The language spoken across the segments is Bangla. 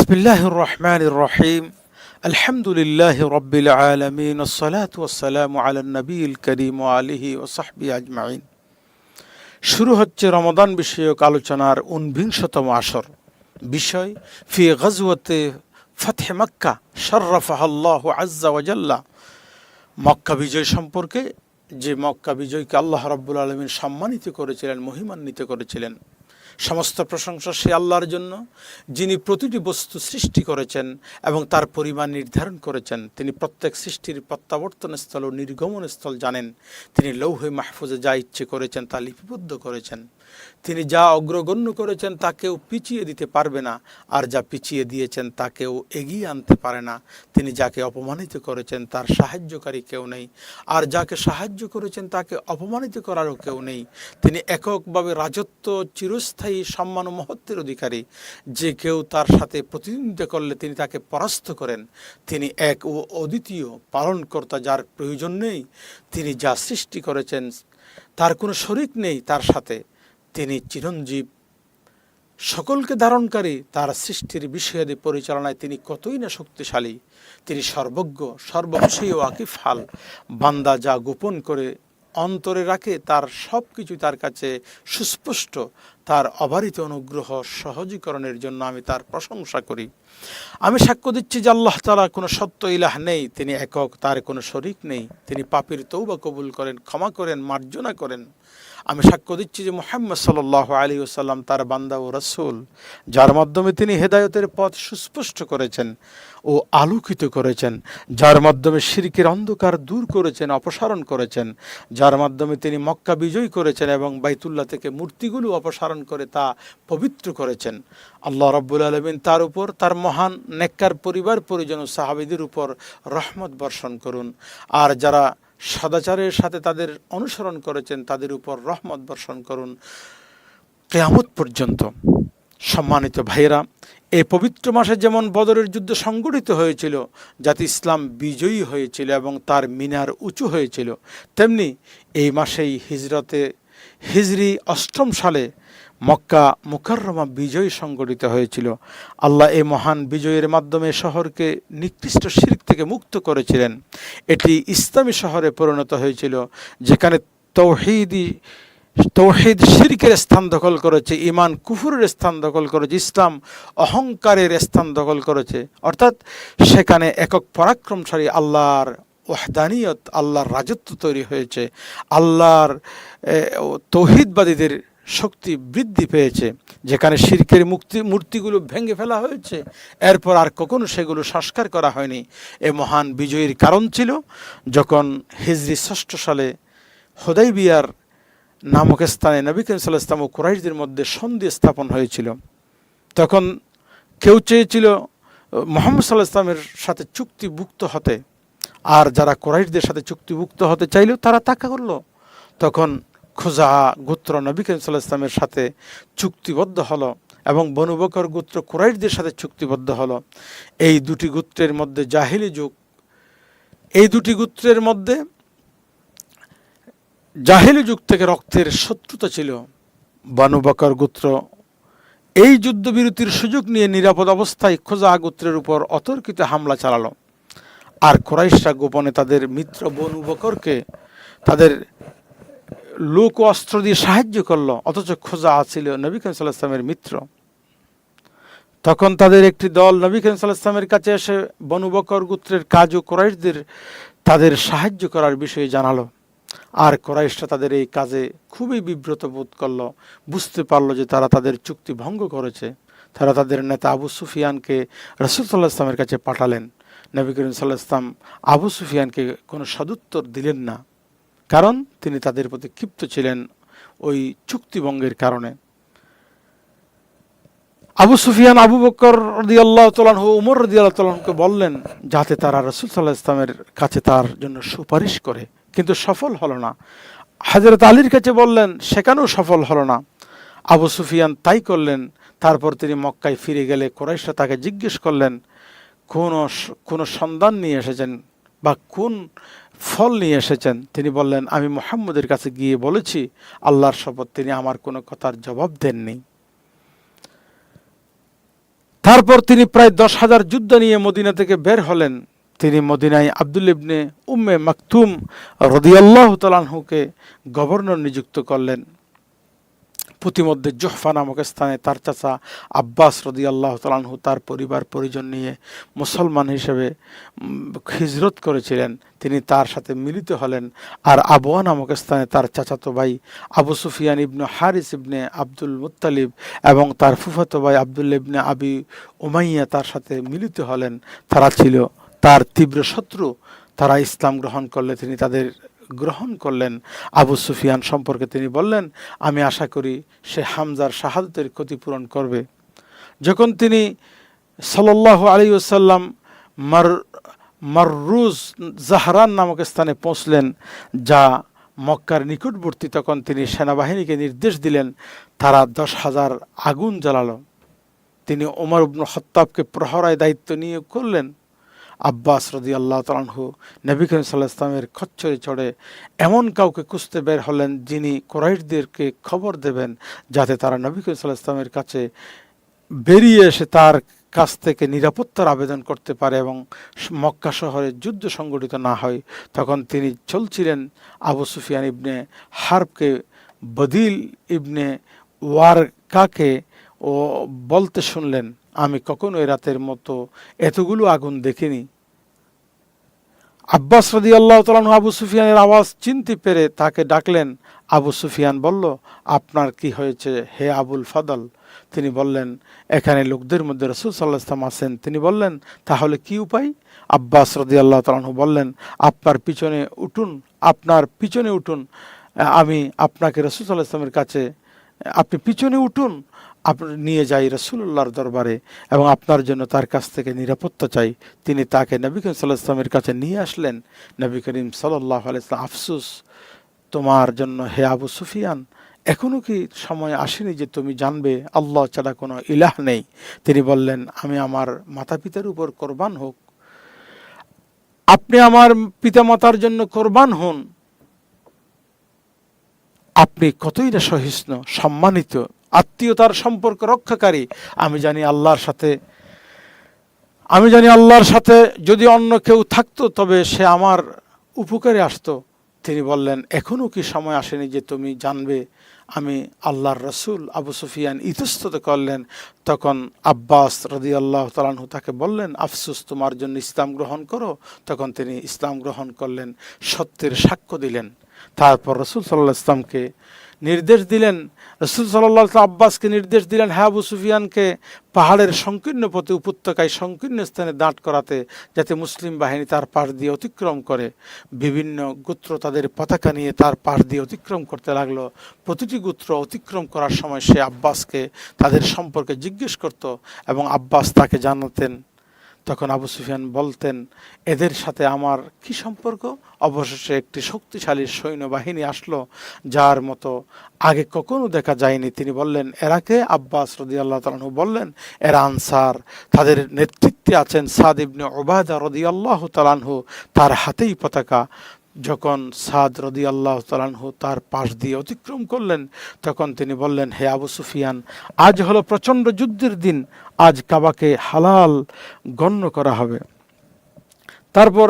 বিসমিল্লাহির রহমানির রহিম আলহামদুলিল্লাহি রাব্বিল আলামিন আসসালাতু ওয়াসসালামু আলান নবিয়িল কারীম ওয়া আলিহি ওয়া সাহবিহি আজমাইন। শুরু হচ্ছে রমাদান বিষয়ক আলোচনার 49তম আসর। বিষয় ফি গাজওয়াতে ফাতহে মক্কা শাররাফাহা আল্লাহু আযজা ওয়া জাল্লা। মক্কা বিজয় সম্পর্কে, যে মক্কা বিজয়কে আল্লাহ রাব্বুল আলামিন সম্মানিত করেছিলেন, মহিমান্বিত করেছিলেন। সমস্ত প্রশংসা সে আল্লাহর জন্য, যিনি প্রতিটি বস্তু সৃষ্টি করেছেন এবং তার পরিমাণ নির্ধারণ করেছেন। তিনি প্রত্যেক সৃষ্টির প্রত্যাবর্তন স্থল ও নির্গমন স্থল জানেন। তিনি লৌহে মাহফুজে যা ইচ্ছে করেছেন তা লিপিবদ্ধ করেছেন। তিনি যা অগ্রগণ্য করেছেন তা কেউ পিছিয়ে দিতে পারবে না, আর যা পিছিয়ে দিয়েছেন তা কেউ এগিয়ে আনতে পারে না। তিনি যাকে অপমানিত করেছেন তার সাহায্যকারী কেউ নেই, আর যাকে সাহায্য করেছেন তাকে অপমানিত করারও কেউ নেই। তিনি এককভাবে রাজত্ব, চিরস্থায়ী সম্মান ও মহত্বের অধিকারী। যে কেউ তার সাথে প্রতিদ্বন্দ্বিতা করলে তিনি তাকে পরাস্ত করেন। তিনি এক ও অদ্বিতীয় পালনকর্তা, যার প্রয়োজন নেই। তিনি যা সৃষ্টি করেছেন তার কোনো শরিক নেই তার সাথে। তিনি চিরঞ্জীব, সকলকে ধারণকারী। তার সৃষ্টির বিষয়াদি পরিচালনায় তিনি কতই না শক্তিশালী। তিনি সর্বজ্ঞ, সর্ববিষয়ে ওয়াকিফ হাল। বান্দা যা গোপন করে অন্তরে রাখে তার সব কিছু তার কাছে সুস্পষ্ট। তার অবারিত অনুগ্রহ সহজীকরণের জন্য আমি তার প্রশংসা করি। আমি সাক্ষ্য দিচ্ছি যে আল্লাহ তাআলা কোনো সত্য ইলাহ নেই, তিনি একক, তার কোনো শরিক নেই। তিনি পাপীর তওবা কবুল করেন, ক্ষমা করেন, মার্জনা করেন। আমি সাক্ষ্য দিচ্ছি যে মুহাম্মদ সাল্লাল্লাহু আলাইহি ওয়াসাল্লাম তার বান্দা ও রাসূল, যার মাধ্যমে তিনি হেদায়েতের পথ সুস্পষ্ট করেছেন ও আলোকিত করেছেন, যার মাধ্যমে শিরকের অন্ধকার দূর করেছেন, অপসারণ করেছেন, যার মাধ্যমে তিনি মক্কা বিজয় করেছেন এবং বাইতুল্লাহ থেকে মূর্তিগুলো অপসারণ করে তা পবিত্র করেছেন। আল্লাহ রাব্বুল আলামিন তার উপর, তার মহান নেককার পরিবার পরিজন ও সাহাবীদের উপর রহমত বর্ষণ করুন। আর যারা সদাচারের সাথে তাদের অনুসরণ করেছেন তাদের উপর রহমত বর্ষণ করুন কিয়ামত পর্যন্ত। সম্মানিত ভাইয়েরা, এই পবিত্র মাসে যেমন বদরের যুদ্ধ সংগঠিত হয়েছিল, যাতে ইসলাম বিজয়ী হয়েছিল এবং তার মিনার উঁচু হয়েছিল, তেমনি এই মাসেই হিজরি 8ম সালে মক্কা মুকাররমা বিজয় সংগঠিত হয়েছিল। আল্লাহ এই মহান বিজয়ের মাধ্যমে শহরকে নিকৃষ্ট শিরক থেকে মুক্ত করেছিলেন। এটি ইসলামী শহরে পরিণত হয়েছিল, যেখানে তৌহিদ শিরকের স্থান দখল করেছে, ঈমান কুফরের স্থান দখল করেছে, ইসলাম অহংকারের স্থান দখল করেছে। অর্থাৎ সেখানে একক পরাক্রমশালী আল্লাহর ওয়াহদানিয়ত, আল্লাহর রাজত্ব তৈরি হয়েছে। আল্লাহর তৌহিদবাদীদের শক্তি বৃদ্ধি পেয়েছে। যেখানে শিরকের মূর্তিগুলো ভেঙে ফেলা হয়েছে, এরপর আর কখনো সেগুলো সংস্কার করা হয়নি। এ মহান বিজয়ের কারণ ছিল যখন হিজরি 6ষ্ঠ সালে হুদাইবিয়ার নামক স্থানে নবী করিম সাল্লাল্লাহু আলাইহি ওয়াসাল্লাম ও কুরাইশদের মধ্যে সন্ধি স্থাপন হয়েছিল। তখন কেউ চেয়েছিল মুহাম্মদ সাল্লাল্লাহু আলাইহি ওয়াসাল্লামের সাথে চুক্তিভুক্ত হতে, আর যারা কুরাইশদের সাথে চুক্তিভুক্ত হতে চাইল তারা তাকা করলো। তখন খুজা গোত্র নবী করিম সাল্লাল্লাহু আলাইহি ওয়াসাল্লামের সাথে চুক্তিবদ্ধ হলো এবং বনু বকর গোত্র কুরাইশদের সাথে চুক্তিবদ্ধ হলো। এই দুটি গোত্রের মধ্যে জাহিলি যুগ, এই দুটি গোত্রের মধ্যে জাহিলি যুগ থেকে রক্তের শত্রুতা ছিল। বনু বকর গোত্র এই যুদ্ধবিরতির সুযোগ নিয়ে নিরাপদ অবস্থায় খুজা গোত্রের উপর অতর্কিত হামলা চালালো, আর কুরাইশরা গোপনে তাদের মিত্র বনু বকরকে তাদের লোক ও অস্ত্র দিয়ে সাহায্য করলো। অথচ খুজা ছিল নবী করিম সাল্লাল্লাহু আলাইহি ওয়াসাল্লামের মিত্র। তখন তাদের একটি দল নবী করিম সাল্লাল্লাহু আলাইহি ওয়াসাল্লামের কাছে এসে বনু বকর গোত্রের কাজ ও কুরাইশদের তাদের সাহায্য করার বিষয়ে জানালো। আর কুরাইশরা তাদের এই কাজে খুবই বিব্রত বোধ করলো, বুঝতে পারলো যে তারা তাদের চুক্তি ভঙ্গ করেছে। তারা তাদের নেতা আবু সুফিয়ানকে রাসূল সাল্লাল্লাহু আলাইহি ওয়াসাল্লামের কাছে পাঠালেন। নবী করিম সাল্লাল্লাহু আলাইহি ওয়াসাল্লাম আবু সুফিয়ানকে কোনো সদুত্তর দিলেন না, কারণ তিনি তাদের প্রতি ক্ষিপ্ত ছিলেন ওই চুক্তিভঙ্গের কারণে। আবু সুফিয়ান আবু বকর রাদিয়াল্লাহু তাআলা আনহু, ওমর রাদিয়াল্লাহু তাআলা আনহুকে বললেন যাতে তারা রাসূল সাল্লাল্লাহু আলাইহি ওয়াসাল্লামের কাছে তার জন্য সুপারিশ করে, কিন্তু সফল হলো না। হযরত আলীর কাছে বললেন, সেখানেও সফল হলো না। আবু সুফিয়ান তাই করলেন। তারপর তিনি মক্কায় ফিরে গেলে কুরাইশরা তাকে জিজ্ঞেস করলেন কোন সন্ধান নিয়ে এসেছেন বা কোন ফল নিয়ে এসেছেন। তিনি বললেন, আমি মুহাম্মদের কাছে গিয়ে বলেছি, আল্লাহর শপথ তিনি আমার কোনো কথার জবাব দেননি। তারপর তিনি প্রায় 10,000 যোদ্ধা নিয়ে মদিনা থেকে বের হলেন। তিনি মদিনায় আব্দুল্লাহ ইবনে উম্মে মাকতুম রাদিয়াল্লাহু তাআলা আনহুকে গভর্নর নিযুক্ত করলেন। প্রতিমধ্যে জুহফা নামক স্থানে তার চাচা আব্বাস রাদিয়াল্লাহু তাআলা আনহু তার পরিবার পরিজন নিয়ে মুসলমান হিসেবে হিজরত করেছিলেন। তিনি তার সাথে মিলিত হলেন। আর আবওয়া নামক স্থানে তার চাচাতো ভাই আবু সুফিয়ান ইবনে হারিস ইবনে আব্দুল মুত্তালিব এবং তার ফুফাতো ভাই আব্দুল্লাহ ইবনে আবি উমাইয়া তার সাথে মিলিত হলেন। তারা ছিল তার তীব্র শত্রু। তারা ইসলাম গ্রহণ করলে তিনি তাদের গ্রহণ করলেন। আবু সুফিয়ান সম্পর্কে তিনি বললেন, আমি আশা করি সে হামজার শাহাদাতের ক্ষতিপূরণ করবে। যখন তিনি সাল্লাল্লাহু আলাইহি ওয়াসাল্লাম মাররুজ জাহরান নামক স্থানে পৌঁছলেন, যা মক্কার নিকটবর্তী, তখন তিনি সেনাবাহিনীকে নির্দেশ দিলেন, তারা 10,000 আগুন জ্বালালো। তিনি ওমর ইবনে খাত্তাবকে প্রহরায় দায়িত্ব নিয়োগ করলেন। আব্বাস রাদিয়াল্লাহু তাআলা আনহু নবী করিম সাল্লাল্লাহু আলাইহি ওয়াসাল্লামের খচ্চরে চড়ে এমন কাউকে খুঁজতে বের হলেন যিনি কুরাইশদেরকে খবর দেবেন, যাতে তারা নবী করিম সাল্লাল্লাহু আলাইহি ওয়াসাল্লামের কাছে বেরিয়ে এসে তার কাছ থেকে নিরাপত্তার আবেদন করতে পারে এবং মক্কা শহরে যুদ্ধ সংগঠিত না হয়। তখন তিনি চলছিলেন আবু সুফিয়ান ইবনে হারবকে বদিল ইবনে ওয়ারকাকে ও বলতে শুনলেন, আমি কখনো এই রাতের মতো এতগুলো আগুন দেখিনি। আব্বাস রাদিয়াল্লাহু তাআলা আনহু আবু সুফিয়ানের আওয়াজ চিনতে পেরে তাকে ডাকলেন। আবু সুফিয়ান বলল, আপনার কি হয়েছে হে আবুল ফাদল? তিনি বললেন, এখানে লোকদের মধ্যে রাসূল সাল্লাল্লাহু আলাইহি ওয়াসাল্লাম আছেন। তিনি বললেন, তাহলে কি উপায়? আব্বাস রাদিয়াল্লাহু তাআলা আনহু বললেন, আপনার পিছনে উঠুন, আমি আপনাকে রাসূল সাল্লাল্লাহু আলাইহি ওয়াসাল্লামের কাছে, আপনি পিছনে উঠুন, আপনি নিয়ে যাই রাসূলুল্লাহর দরবারে এবং আপনার জন্য তার কাছ থেকে নিরাপত্তা চাই। তিনি তাকে নবী করিম সাল্লাল্লাহু আলাইহি ওয়াসাল্লামের কাছে নিয়ে আসলেন। নবী করিম সাল্লাল্লাহু আলাইহি ওয়াসাল্লাম, আফসোস তোমার জন্য হে আবু সুফিয়ান, এখনো কি সময় আসেনি যে তুমি জানবে আল্লাহ ছাড়া কোনো ইলাহ নেই? তিনি বললেন, আমি আমার মাতা পিতার উপর কোরবান হোক, আপনি আমার পিতা মাতার জন্য কোরবান হন। আপনি কতই না সহিষ্ণু, সম্মানিত, আত্মীয়তার সম্পর্ক রক্ষাকারী। আমি জানি আল্লাহর সাথে যদি অন্য কেউ থাকতো তবে সে আমার উপকারে আসতো। তিনি বললেন, এখনো কি সময় আসেনি যে তুমি জানবে আমি আল্লাহর রাসূল? আবু সুফিয়ান ইতস্তত করলেন। তখন আব্বাস রাদিয়াল্লাহু তাআলা আনহু তাকে বললেন, আফসোস তোমার জন্য, ইসলাম গ্রহণ করো। তখন তিনি ইসলাম গ্রহণ করলেন, সত্যের সাক্ষ্য দিলেন। তারপর রাসূল সাল্লাল্লাহু আলাইহি ওয়াসাল্লামকে নির্দেশ দিলেন, রাসূল সাল্লাল্লাহু আলাইহি ওয়াসাল্লাম আব্বাসকে নির্দেশ দিলেন, হ্যাঁ আবু সুফিয়ানকে পাহাড়ের সংকীর্ণ পথে, উপত্যকায় সংকীর্ণ স্থানে দাঁড় করাতে, যাতে মুসলিম বাহিনী তার পাশ দিয়ে অতিক্রম করে। বিভিন্ন গোত্র তাদের পতাকা নিয়ে তার পাশ দিয়ে অতিক্রম করতে লাগলো। প্রতিটি গোত্র অতিক্রম করার সময় সে আব্বাসকে তাদের সম্পর্কে জিজ্ঞেস করত এবং আব্বাস তাকে জানাতেন। তখন আবু সুফিয়ান বলতেন, এদের সাথে আমার কি সম্পর্ক? অবশেষে একটি শক্তিশালী সৈন্যবাহিনী আসলো, যার মতো আগে কখনো দেখা যায়নি। তিনি বললেন, এরা কে? আব্বাস রাদিয়াল্লাহু তাআলা আনহু বললেন, এরা আনসার। তাদের নেতৃত্বে আছেন সাদ ইবনে উবাদা রাদিয়াল্লাহু তাআলা আনহু, তার হাতেই পতাকা। যখন সাদ রাদিয়াল্লাহু তাআলা আনহু তার পাশ দিয়ে অতিক্রম করলেন, তখন তিনি বললেন, হে আবু সুফিয়ান, আজ হলো প্রচণ্ড যুদ্ধের দিন, আজ কাবাকে হালাল গণ্য করা হবে। তারপর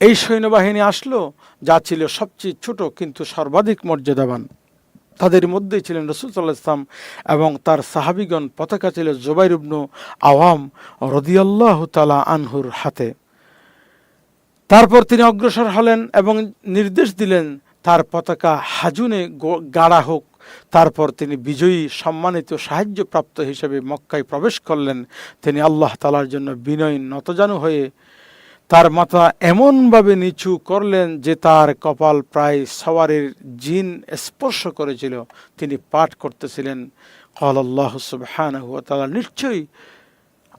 এই সৈন্যবাহিনী আসলো, যা ছিল সবচেয়ে ছোট কিন্তু সর্বাধিক মর্যাদাবান। তাদের মধ্যেই ছিলেন রাসূল সাল্লাল্লাহু আলাইহি ওয়াসাল্লাম এবং তার সাহাবীগণ। পতাকা ছিল জুবাইর ইবনে আওয়াম রাদিয়াল্লাহু তাআলা আনহুর হাতে। তারপর তিনি অগ্রসর হলেন এবং নির্দেশ দিলেন তার পতাকা হাজুনে গাড়া হোক। তারপর তিনি বিজয়ী, সম্মানিত, সাহায্যপ্রাপ্ত হিসেবে মক্কায় প্রবেশ করলেন। তিনি আল্লাহ তাআলার জন্য বিনয়ী, নতজানু হয়ে তার মাথা এমনভাবে নিচু করলেন যে তার কপাল প্রায় সওয়ারের জিন স্পর্শ করেছিল। তিনি পাঠ করতেছিলেন, ক্বালাল্লাহু সুবহানাহু ওয়া তাআলা, নিশ্চয়ই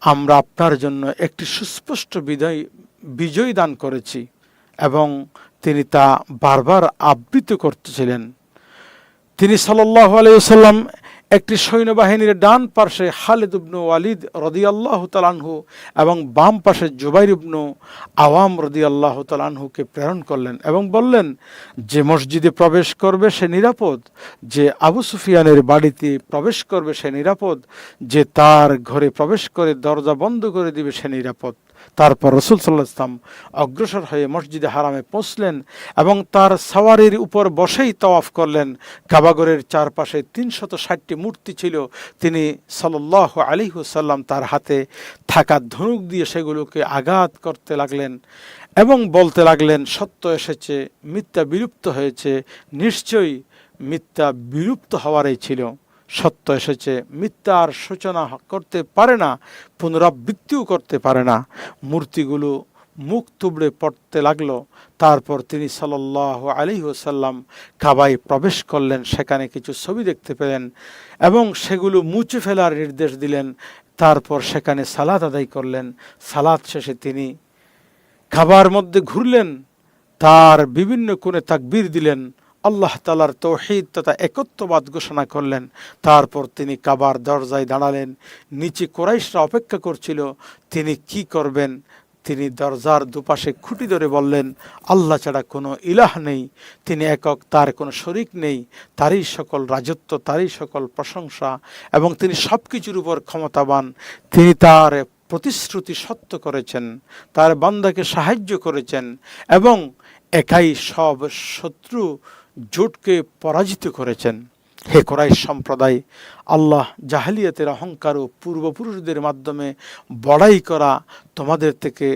আমরা আপনার জন্য একটি সুস্পষ্ট বিজয় দান করেছি। এবং তিনি তা বারবার আবৃত্তি করতেছিলেন। তিনি সাল্লাল্লাহু আলাইহি ওয়াসাল্লাম একটি সৈন্যবাহিনীর ডান পাশে খালিদ ইবনে ওয়ালিদ রাদিয়াল্লাহু তাআলা আনহু এবং বাম পাশে জুবাইর ইবনে আওয়াম রাদিয়াল্লাহু তাআলা আনহুকে প্রেরণ করলেন এবং বললেন, যে মসজিদে প্রবেশ করবে সে নিরাপদ, যে আবু সুফিয়ানের বাড়িতে প্রবেশ করবে সে নিরাপদ, যে তার ঘরে প্রবেশ করে দরজা বন্ধ করে দিবে সে নিরাপদ। তারপর রাসূল সাল্লাল্লাহু আলাইহি ওয়াসাল্লাম অগ্রসর হয়ে মসজিদে হারামে পৌঁছলেন এবং তার সাওয়ারির উপর বসেই তাওয়াফ করলেন। কাবাঘরের চারপাশে ৩৬০টি মূর্তি ছিল। তিনি সাল্লাল্লাহু আলাইহি ওয়াসাল্লাম তার হাতে থাকা ধনুক দিয়ে সেগুলোকে আঘাত করতে লাগলেন এবং বলতে লাগলেন, সত্য এসেছে, মিথ্যা বিলুপ্ত হয়েছে, নিশ্চয়ই মিথ্যা বিলুপ্ত হওয়ারই ছিল। সত্য এসেছে, মিথ্যা আর সূচনা করতে পারে না, পুনরাবৃত্তিও করতে পারে না। মূর্তিগুলো মুখ তুবড়ে পড়তে লাগলো। তারপর তিনি সাল্লাল্লাহু আলাইহি ওয়াসাল্লাম কাবায় প্রবেশ করলেন, সেখানে কিছু ছবি দেখতে পেলেন এবং সেগুলো মুছে ফেলার নির্দেশ দিলেন। তারপর সেখানে সালাত আদায় করলেন। সালাত শেষে তিনি কাবার মধ্যে ঘুরলেন, তার বিভিন্ন কোণে তাকবীর দিলেন, আল্লাহ তাআলার তাওহীদ তথা একত্ববাদ ঘোষণা করলেন। তারপর তিনি কাবার দরজায় দাঁড়ালেন। নিচে কুরাইশরা অপেক্ষা করছিল, তিনি কি করবেন। তিনি দরজার দুপাশে খুঁটি ধরে বললেন, আল্লাহ ছাড়া কোনো ইলাহ নেই, তিনি একক, তার কোনো শরিক নেই, তারই সকল রাজত্ব, তারই সকল প্রশংসা এবং তিনি সব কিছুর উপর ক্ষমতাবান। তিনি তার প্রতিশ্রুতি সত্য করেছেন, তার বান্দাকে সাহায্য করেছেন এবং একাই সব শত্রু জোটকে পরাজিত করেছেন। হে কুরাইশ সম্প্রদায়, আল্লাহ জাহেলিয়াতের অহংকার ও পূর্বপুরুষদের মাধ্যমে বড়াই করা তোমাদের থেকে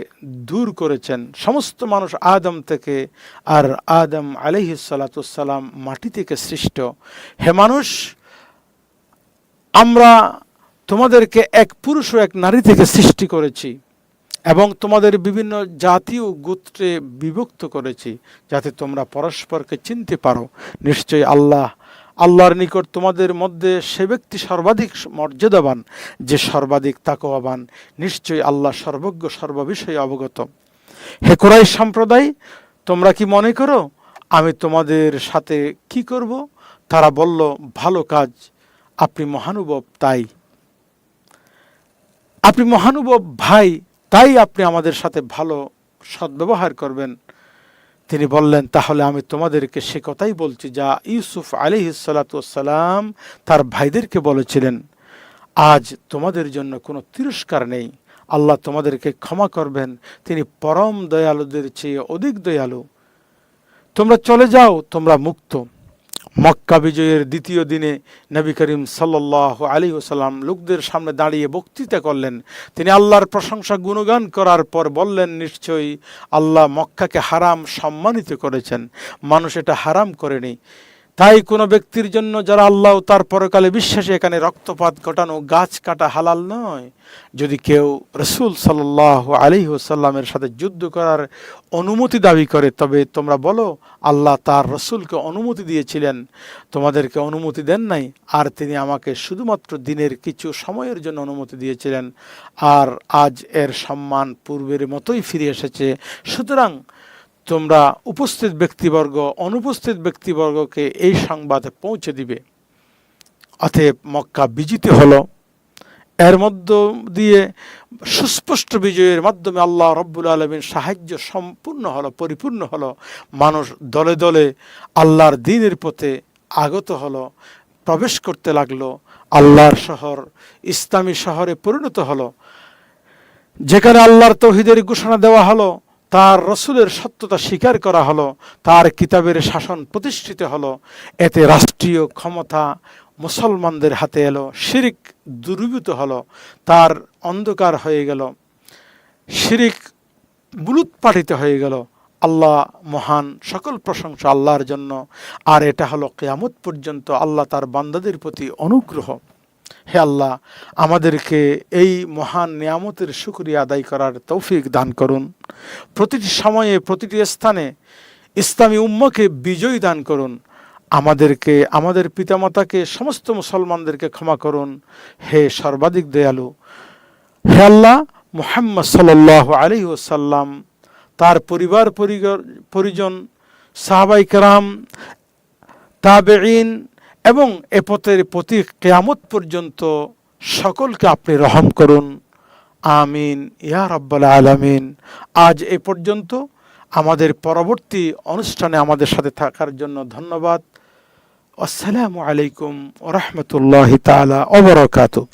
দূর করেছেন। সমস্ত মানুষ আদম থেকে, আর আদম আলাইহিস সালাতু ওয়াস সালাম মাটি থেকে সৃষ্ট। হে মানুষ, আমরা তোমাদেরকে এক পুরুষ ও এক নারী থেকে সৃষ্টি করেছি এবং তোমাদের বিভিন্ন জাতি ও গোত্রে বিভক্ত করেছি, যাতে তোমরা পরস্পরকে চিনতে পারো। নিশ্চয়ই আল্লাহর নিকট তোমাদের মধ্যে সে ব্যক্তি সর্বাধিক মর্যাদাবান, যে সর্বাধিক তাকওয়াবান। নিশ্চয়ই আল্লাহ সর্বজ্ঞ, সর্ববিষয়ে অবগত। হে কুরাইশ সম্প্রদায়, তোমরা কি মনে করো আমি তোমাদের সাথে কি করব? তারা বলল, ভালো কাজ, আপনি মহানুভব, তাই আপনি মহানুভব ভাই, তাই আপনি আমাদের সাথে ভালো সদ্ব্যবহার করবেন। তিনি বললেন, তাহলে আমি তোমাদেরকে সে কথাই বলছি যা ইউসুফ আলাইহিস সালাতু ওয়াস সালাম তার ভাইদেরকে বলেছিলেন, আজ তোমাদের জন্য কোনো তিরস্কার নেই, আল্লাহ তোমাদেরকে ক্ষমা করবেন, তিনি পরম দয়ালুদের চেয়ে অধিক দয়ালু। তোমরা চলে যাও, তোমরা মুক্ত। মক্কা বিজয়ের দ্বিতীয় দিনে নবী করিম সাল্লাল্লাহু আলাইহি ওয়াসাল্লাম লোকদের সামনে দাঁড়িয়ে বক্তৃতা করলেন। তিনি আল্লাহর প্রশংসা গুণগান করার পর বললেন, নিশ্চয়ই আল্লাহ মক্কাকে হারাম সম্মানিত করেছেন, মানুষ এটা হারাম করেনি। তাই কোনো ব্যক্তির জন্য যারা আল্লাহ তার পরকালে বিশ্বাসী, এখানে রক্তপাত ঘটানো, গাছ কাটা হালাল নয়। যদি কেউ রাসূল সাল্লাল্লাহু আলাইহি ওয়াসাল্লামের সাথে যুদ্ধ করার অনুমতি দাবি করে, তবে তোমরা বলো, আল্লাহ তার রাসূলকে অনুমতি দিয়েছিলেন, তোমাদেরকে অনুমতি দেন নাই, আর তিনি আমাকে শুধুমাত্র দিনের কিছু সময়ের জন্য অনুমতি দিয়েছিলেন, আর আজ এর সম্মান পূর্বের মতোই ফিরে এসেছে। সুতরাং তোমরা উপস্থিত ব্যক্তিবর্গ অনুপস্থিত ব্যক্তিবর্গকে এই সংবাদ পৌঁছে দিবে। অতএব মক্কা বিজিত হলো। এর মধ্য দিয়ে সুস্পষ্ট বিজয়ের মাধ্যমে আল্লাহ রব্বুল আলামিন সাহায্য সম্পূর্ণ হলো, পরিপূর্ণ হলো। মানুষ দলে দলে আল্লাহর দ্বীনের পথে আগত হলো, প্রবেশ করতে লাগলো। আল্লাহর শহর ইসলামী শহরে পরিণত হলো, যেখানে আল্লাহর তাওহীদের ঘোষণা দেওয়া হলো, তার রসুলের সত্যতা স্বীকার করা হলো, তার কিতাবের শাসন প্রতিষ্ঠিত হলো। এতে রাষ্ট্রীয় ক্ষমতা মুসলমানদের হাতে এলো, শিরিক দূরীভূত হলো, তার অন্ধকার হয়ে গেল, শিরিক মূলোৎপাটিত হয়ে গেল। আল্লাহ মহান, সকল প্রশংসা আল্লাহর জন্য। আর এটা হলো কিয়ামত পর্যন্ত আল্লাহ তার বান্দাদের প্রতি অনুগ্রহ। হে আল্লাহ, আমাদেরকে এই মহান নিয়ামতের শুকরিয়া আদায় করার তৌফিক দান করুন। প্রতিটি সময়ে, প্রতিটি স্থানে ইসলামী উম্মাহকে বিজয় দান করুন। আমাদেরকে, আমাদের পিতামাতাকে, সমস্ত মুসলমানদেরকে ক্ষমা করুন। হে সর্বাধিক দয়ালু। হে আল্লাহ, মুহাম্মদ সাল্লাল্লাহু আলাইহি ওয়াসাল্লাম, তার পরিবার পরিজন, সাহাবায়ে কেরাম, তাবেঈন এবং এ পথের প্রতি কিয়ামত পর্যন্ত সকলকে আপনি রহম করুন। আমিন ইয়া রাব্বাল আলামিন। আজ এ পর্যন্ত। আমাদের পরবর্তী অনুষ্ঠানে আমাদের সাথে থাকার জন্য ধন্যবাদ। আসসালামু আলাইকুম ওয়া রাহমাতুল্লাহি তাআলা ওয়া বারাকাতুহু।